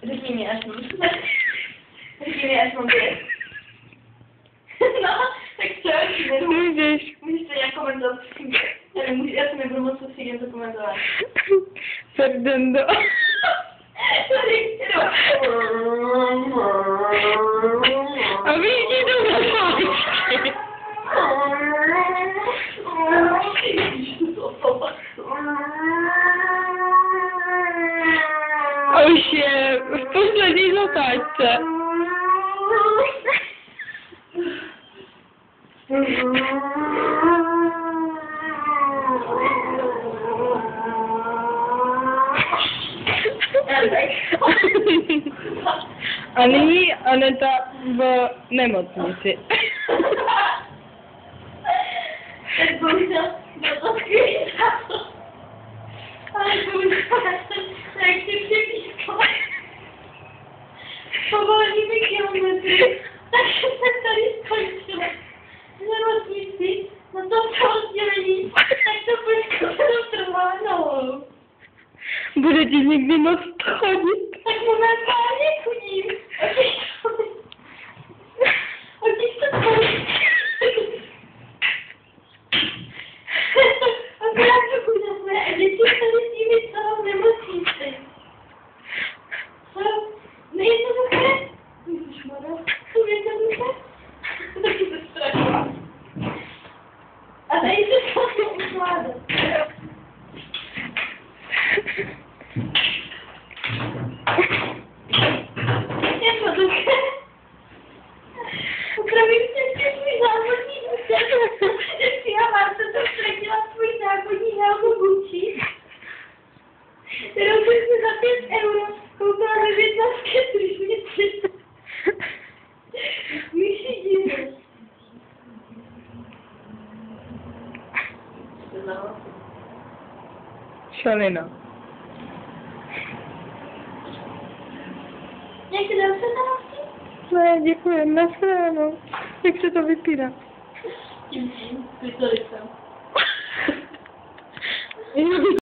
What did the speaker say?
Řekni mi, až mám věc. No, tak co? Můžeš. Můžeš to nějak komentovat. Já se nebudu moc soustředit to komentovat. Ferdinando. A vidíš, to zapáčí. A už je v poslední zatáčce. A nyní Aneta v nemocnici. Tak bohužel, to skvělý zápas. Ale bohužel, jak si připískala. Povolení mi kilometry, takže jsem tady skončila. V nemocnici, na tom oddělení, tak to počkalo trvá, no. Bude ti nikdy moc chodit. Tak momentálně chodím. Otěžte to. Akorát to chudeme a děti tady s nimi celou nemocnici. Co? Nejednoduché? Ježišmarja, to jednoduché? Taky to strašná. A tady se to ukládat. Jednoduché. Upravím se svůj závodní účet. Vždycky a Marta to ztratila svůj závodní helmu Gucci, kterou jsem si za 5 € koupila ve větnamské tržnici. Myši díru. Šalina. Jak se dám se tam? Ne, děkuji, nashledanou. Jak se to vypírá? Tím, vytvořit jsem.